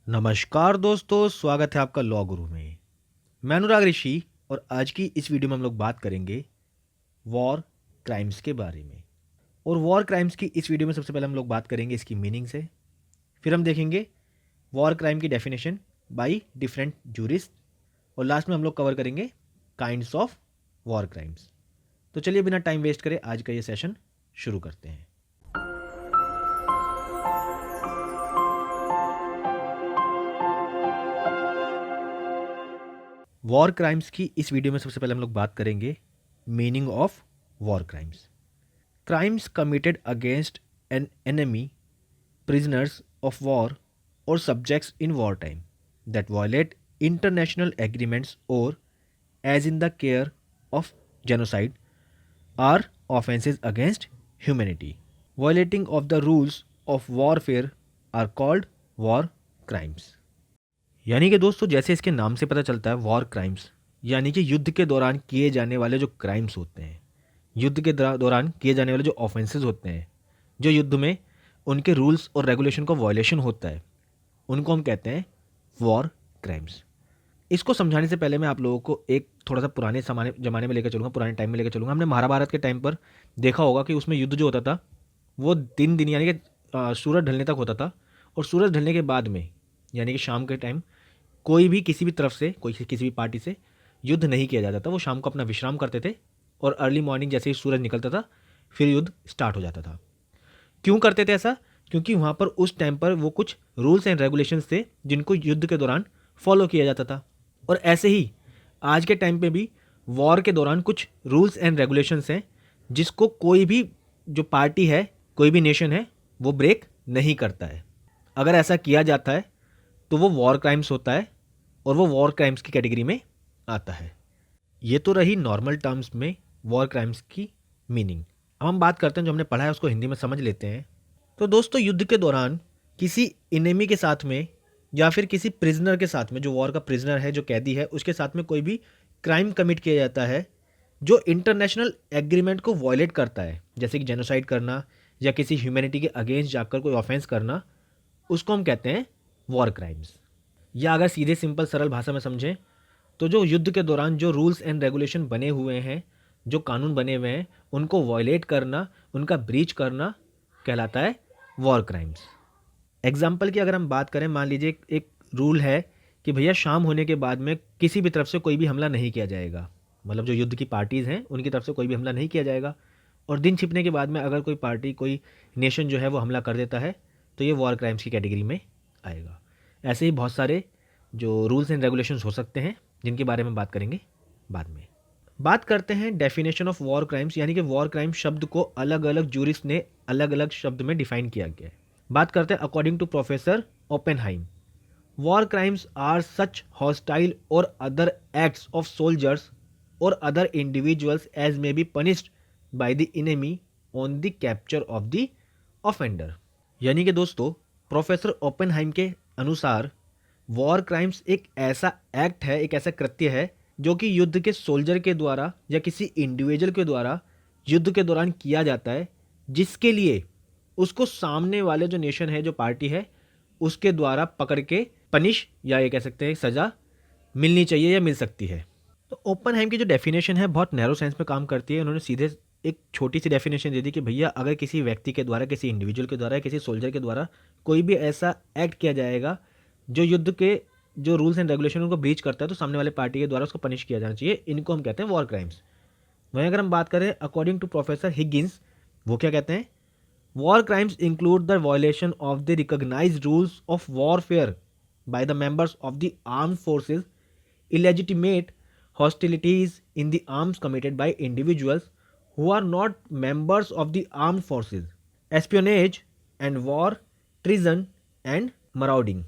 नमस्कार दोस्तों, स्वागत है आपका लॉ गुरु में। मैं अनुराग ऋषि और आज की इस वीडियो में हम लोग बात करेंगे वॉर क्राइम्स के बारे में। और वॉर क्राइम्स की इस वीडियो में सबसे पहले हम लोग बात करेंगे इसकी मीनिंग से। फिर हम देखेंगे वॉर क्राइम की डेफिनेशन बाय डिफरेंट जूरिस्ट। और लास्ट में हम लोग कवर करेंगे काइंड्स ऑफ वॉर क्राइम्स। तो चलिए बिना टाइम वेस्ट करे आज का ये सेशन शुरू करते हैं। वॉर क्राइम्स की इस वीडियो में सबसे पहले हम लोग बात करेंगे meaning of war crimes. Crimes committed against an enemy, prisoners of war, or subjects in wartime that violate international agreements or, as in the care of genocide, are offenses against humanity. Violating of the rules of warfare are called war crimes. यानी कि दोस्तों जैसे इसके नाम से पता चलता है वॉर क्राइम्स यानी कि युद्ध के दौरान किए जाने वाले जो क्राइम्स होते हैं, युद्ध के दौरान किए जाने वाले जो ऑफेंसेस होते हैं, जो युद्ध में उनके रूल्स और रेगुलेशन का वायलेशन होता है, उनको हम कहते हैं वॉर क्राइम्स। इसको समझाने से पहले मैं आप लोगों को एक थोड़ा सा पुराने ज़माने में लेकर चलूँगा, पुराने टाइम में लेकर चलूँगा। हमने महाभारत के टाइम पर देखा होगा कि उसमें युद्ध जो होता था वो दिन दिन यानी कि सूरज ढलने तक होता था। और सूरज ढलने के बाद में यानी कि शाम के टाइम कोई भी किसी भी तरफ से, कोई किसी भी पार्टी से युद्ध नहीं किया जाता था। वो शाम को अपना विश्राम करते थे और अर्ली मॉर्निंग जैसे ही सूरज निकलता था फिर युद्ध स्टार्ट हो जाता था। क्यों करते थे ऐसा? क्योंकि वहाँ पर उस टाइम पर वो कुछ रूल्स एंड रेगुलेशंस थे जिनको युद्ध के दौरान फॉलो किया जाता था। और ऐसे ही आज के टाइम पे भी वॉर के दौरान कुछ रूल्स एंड रेगुलेशंस हैं जिसको कोई भी जो पार्टी है, कोई भी नेशन है, वो ब्रेक नहीं करता है। अगर ऐसा किया जाता है तो वो वॉर क्राइम्स होता है और वो वॉर क्राइम्स की कैटेगरी में आता है। ये तो रही नॉर्मल टर्म्स में वॉर क्राइम्स की मीनिंग। अब हम बात करते हैं जो हमने पढ़ा है उसको हिंदी में समझ लेते हैं। तो दोस्तों युद्ध के दौरान किसी इनेमी के साथ में या फिर किसी प्रिजनर के साथ में, जो वॉर का प्रिजनर है, जो कैदी है, उसके साथ में कोई भी क्राइम कमिट किया जाता है जो इंटरनेशनल एग्रीमेंट को वॉयलेट करता है, जैसे कि जेनोसाइड करना या किसी ह्यूमैनिटी के अगेंस्ट जाकर कोई ऑफेंस करना, उसको हम कहते हैं वॉर क्राइम्स। या अगर सीधे सिंपल सरल भाषा में समझें तो जो युद्ध के दौरान जो रूल्स एंड रेगुलेशन बने हुए हैं, जो कानून बने हुए हैं, उनको वॉयलेट करना, उनका ब्रीच करना कहलाता है वॉर क्राइम्स। एग्जाम्पल की अगर हम बात करें, मान लीजिए एक रूल है कि भैया शाम होने के बाद में किसी भी तरफ से कोई भी हमला नहीं किया जाएगा। मतलब जो युद्ध की पार्टीज़ हैं उनकी तरफ से कोई भी हमला नहीं किया जाएगा। और दिन छिपने के बाद में अगर कोई पार्टी, कोई नेशन जो है वो हमला कर देता है तो ये वॉर क्राइम्स की कैटेगरी में आएगा। ऐसे ही बहुत सारे जो रूल्स एंड रेगुलेशंस हो सकते हैं जिनके बारे में बात करेंगे बाद में। बात करते हैं डेफिनेशन ऑफ वॉर क्राइम्स, यानी कि वॉर क्राइम शब्द को अलग अलग जूरिस्ट ने अलग अलग शब्द में डिफाइन किया गया है। बात करते हैं according to professor Oppenheim, war crimes are such hostile और अदर एक्ट्स ऑफ सोल्जर्स और other individuals as may be punished by the enemy on the capture of the offender. यानी कि दोस्तों प्रोफेसर ओपेनहाइम के अनुसार वॉर क्राइम्स एक ऐसा act है, एक ऐसा कृत्य है जो कि युद्ध के सोल्जर के द्वारा या किसी इंडिविजुअल के द्वारा युद्ध के दौरान किया जाता है, जिसके लिए उसको सामने वाले जो नेशन है, जो पार्टी है, उसके द्वारा पकड़ के पनिश या ये कह सकते हैं सज़ा मिलनी चाहिए या मिल सकती है। तो ओपनहाइम की जो डेफिनेशन है बहुत नैरो सेंस में काम करती है। उन्होंने सीधे एक छोटी सी डेफिनेशन दे दी कि भैया अगर किसी व्यक्ति के द्वारा, किसी इंडिविजुअल के द्वारा या किसी सोल्जर के द्वारा कोई भी ऐसा एक्ट किया जाएगा जो युद्ध के जो रूल्स एंड रेगुलेशन उनको ब्रीच करता है, तो सामने वाले पार्टी के द्वारा उसको पनिश किया जाना चाहिए। इनको हम कहते हैं वॉर क्राइम्स। वहीं अगर हम बात करें अकॉर्डिंग टू प्रोफेसर हिगिंस, वो क्या कहते हैं, war crimes include the violation of the recognised rules of warfare by the members of the armed forces, illegitimate hostilities in the arms committed by individuals who are not members of the armed forces, espionage and war, treason and marauding।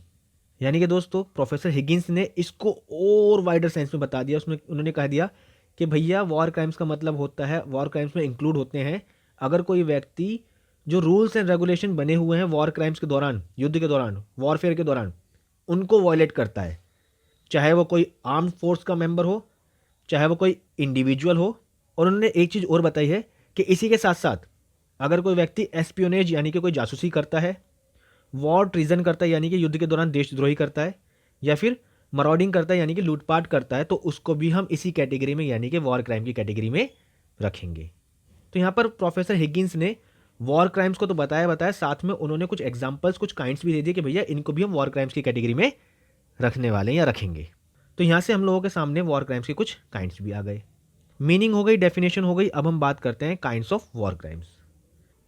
यानी कि दोस्तों professor Higgins ने इसको और wider sense में बता दिया। उसमें उन्होंने कह दिया कि भैया वॉर क्राइम्स का मतलब होता है, वॉर क्राइम्स में इंक्लूड होते हैं अगर कोई व्यक्ति जो रूल्स एंड रेगुलेशन बने हुए हैं वॉर क्राइम्स के दौरान, युद्ध के दौरान, वॉरफेयर के दौरान, उनको वॉयलेट करता है, चाहे वो कोई आर्म्ड फोर्स का मेंबर हो, चाहे वो कोई इंडिविजुअल हो। और उन्होंने एक चीज़ और बताई है कि इसी के साथ साथ अगर कोई व्यक्ति एस्पियोनेज यानी कि कोई जासूसी करता है, वॉर ट्रीजन करता है यानी कि युद्ध के दौरान देशद्रोही करता है, या फिर मराउडिंग करता है यानी कि लूटपाट करता है, तो उसको भी हम इसी कैटेगरी में यानी कि वॉर क्राइम की कैटेगरी में रखेंगे। तो यहाँ पर प्रोफेसर हिगिंस ने वॉर क्राइम्स को तो बताया, साथ में उन्होंने कुछ एग्जाम्पल्स, कुछ काइंड्स भी दे दिए कि भैया इनको भी हम वॉर क्राइम्स की कैटेगरी में रखने वाले हैं या रखेंगे। तो यहाँ से हम लोगों के सामने वॉर क्राइम्स के कुछ काइंड्स भी आ गए, मीनिंग हो गई, डेफिनेशन हो गई। अब हम बात करते हैं kinds of war crimes.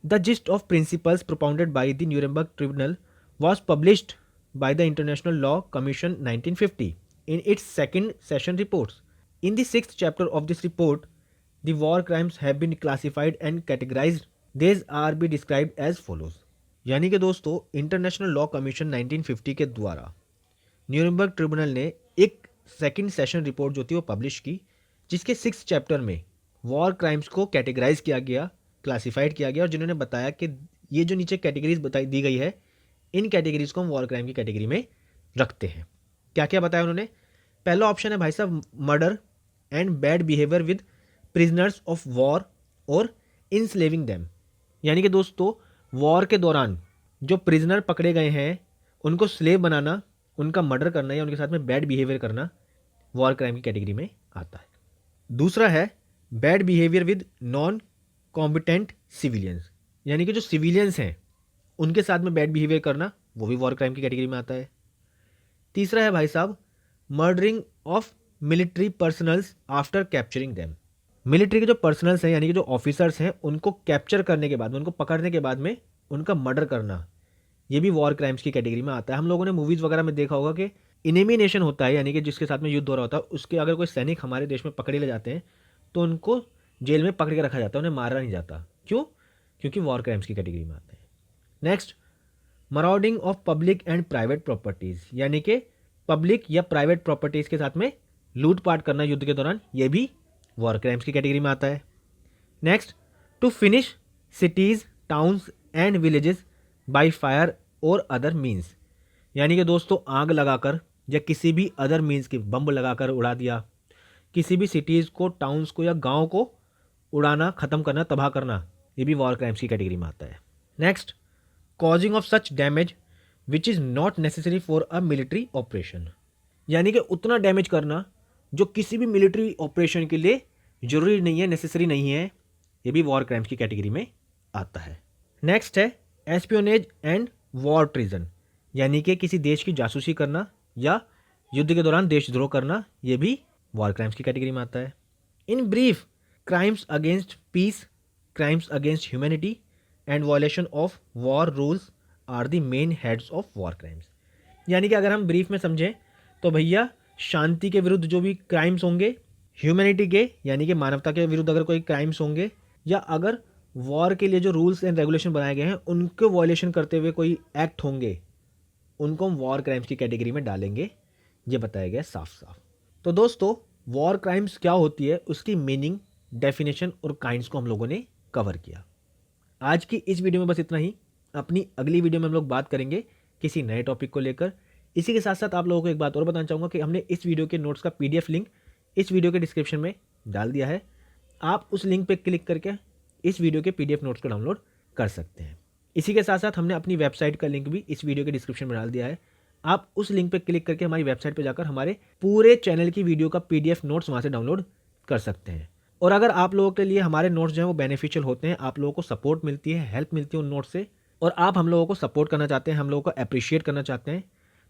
The gist of principles propounded by the Nuremberg tribunal was published by the International Law Commission 1950 in its second session reports. In the sixth chapter of this report, the war crimes have been classified and categorized. These are be described as follows. यानी कि दोस्तों international law commission 1950 के द्वारा Nuremberg tribunal ने एक second session report जो थी वो पब्लिश की, जिसके सिक्स चैप्टर में वॉर क्राइम्स को कैटेगराइज किया गया, क्लासिफाइड किया गया, और जिन्होंने बताया कि ये जो नीचे कैटेगरीज बताई दी गई है, इन कैटेगरीज को हम वॉर क्राइम की कैटेगरी में रखते हैं। क्या क्या बताया उन्होंने? पहला ऑप्शन है भाई साहब murder and bad behaviour with prisoners of war और इनस्लेविंग देम। यानी कि दोस्तों वॉर के दौरान जो प्रिजनर पकड़े गए हैं उनको स्लेव बनाना, उनका मर्डर करना या उनके साथ में बैड बिहेवियर करना वॉर क्राइम की कैटेगरी में आता है। दूसरा है bad behaviour with non competent civilians, यानी कि जो सिविलियंस हैं उनके साथ में बैड बिहेवियर करना, वो भी वॉर क्राइम की कैटेगरी में आता है। तीसरा है भाई साहब murdering of military personnels after capturing them. Military के जो पर्सनल्स हैं यानी कि जो ऑफिसर्स हैं उनको कैप्चर करने के बाद में, उनको पकड़ने के बाद में उनका मर्डर करना, ये भी वॉर क्राइम्स की कैटेगरी में आता है। हम लोगों ने मूवीज़ वगैरह में देखा होगा कि इनेमी नेशन होता है यानी कि जिसके साथ में युद्ध हो रहा होता है, उसके अगर कोई सैनिक हमारे देश में पकड़े ले जाते हैं तो उनको जेल में पकड़ के रखा जाता है, उन्हें मारा नहीं जाता। क्यों? क्योंकि वॉर क्राइम्स की कैटेगरी में आते हैं। Next marauding of public and private properties, यानी कि पब्लिक या प्राइवेट प्रॉपर्टीज़ के साथ में लूटपाट करना युद्ध के दौरान, ये भी वॉर क्राइम्स की कैटेगरी में आता है। Next to finish cities towns and villages by fire और अदर मीन्स, यानी कि दोस्तों आग लगाकर या किसी भी अदर मीन्स की बम लगाकर उड़ा दिया, किसी भी सिटीज़ को, टाउन्स को या गांव को उड़ाना, ख़त्म करना, तबाह करना, ये भी वॉर क्राइम्स की कैटेगरी में आता है। Next causing of such damage which is not necessary for a military operation, यानी कि उतना डैमेज करना जो किसी भी मिलिट्री ऑपरेशन के लिए जरूरी नहीं है, नेसेसरी नहीं है, ये भी वॉर क्राइम्स की कैटेगरी में आता है। नेक्स्ट है एस्पियोनेज एंड वॉर ट्रीजन, यानी कि किसी देश की जासूसी करना या युद्ध के दौरान देशद्रोह करना, ये भी वॉर क्राइम्स की कैटेगरी में आता है। In brief crimes against peace, crimes against humanity and violation of war rules are the main heads of war crimes, यानी कि अगर हम ब्रीफ में समझें तो भैया शांति के विरुद्ध जो भी क्राइम्स होंगे, ह्यूमैनिटी के यानी कि मानवता के विरुद्ध अगर कोई क्राइम्स होंगे, या अगर वॉर के लिए जो रूल्स एंड रेगुलेशन बनाए गए हैं उनको वायलेशन करते हुए कोई एक्ट होंगे, उनको हम वॉर क्राइम्स की कैटेगरी में डालेंगे, ये बताया गया साफ साफ। तो दोस्तों वॉर क्राइम्स क्या होती है, उसकी मीनिंग, डेफिनेशन और काइंड्स को हम लोगों ने कवर किया। आज की इस वीडियो में बस इतना ही। अपनी अगली वीडियो में हम लोग बात करेंगे किसी नए टॉपिक को लेकर। इसी के साथ साथ आप लोगों को एक बात और बताना चाहूँगा कि हमने इस वीडियो के नोट्स का PDF लिंक इस वीडियो के डिस्क्रिप्शन में डाल दिया है। आप उस लिंक पर क्लिक करके इस वीडियो के PDF नोट्स को डाउनलोड कर सकते हैं। इसी के साथ साथ हमने अपनी वेबसाइट का लिंक भी इस वीडियो के डिस्क्रिप्शन में डाल दिया है। आप उस लिंक पर क्लिक करके हमारी वेबसाइट पर जाकर हमारे पूरे चैनल की वीडियो का PDF नोट्स वहाँ से डाउनलोड कर सकते हैं। और अगर आप लोगों के लिए हमारे नोट्स जो हैं वो बेनिफिशियल होते हैं, आप लोगों को सपोर्ट मिलती है, हेल्प मिलती है उन नोट्स से, और आप हम लोगों को सपोर्ट करना चाहते हैं, हम लोगों को अप्रिशिएट करना चाहते हैं,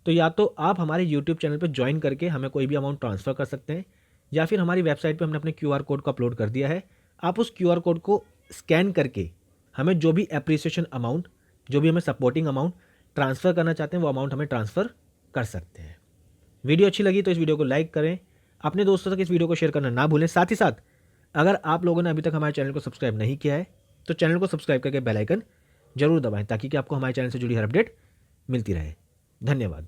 तो या तो आप हमारे यूट्यूब चैनल पर ज्वाइन करके हमें कोई भी अमाउंट ट्रांसफ़र कर सकते हैं, या फिर हमारी वेबसाइट पर हमने अपने QR कोड को अपलोड कर दिया है। आप उस QR कोड को स्कैन करके हमें जो भी अप्रिसिएशन अमाउंट, जो भी हमें सपोर्टिंग अमाउंट ट्रांसफ़र करना चाहते हैं, वो अमाउंट हमें ट्रांसफ़र कर सकते हैं। वीडियो अच्छी लगी तो इस वीडियो को लाइक करें, अपने दोस्तों तक इस वीडियो को शेयर करना ना भूलें। साथ ही साथ अगर आप लोगों ने अभी तक हमारे चैनल को सब्सक्राइब नहीं किया है तो चैनल को सब्सक्राइब करके बेल आइकन जरूर दबाएं, ताकि कि आपको हमारे चैनल से जुड़ी हर अपडेट मिलती रहे। धन्यवाद।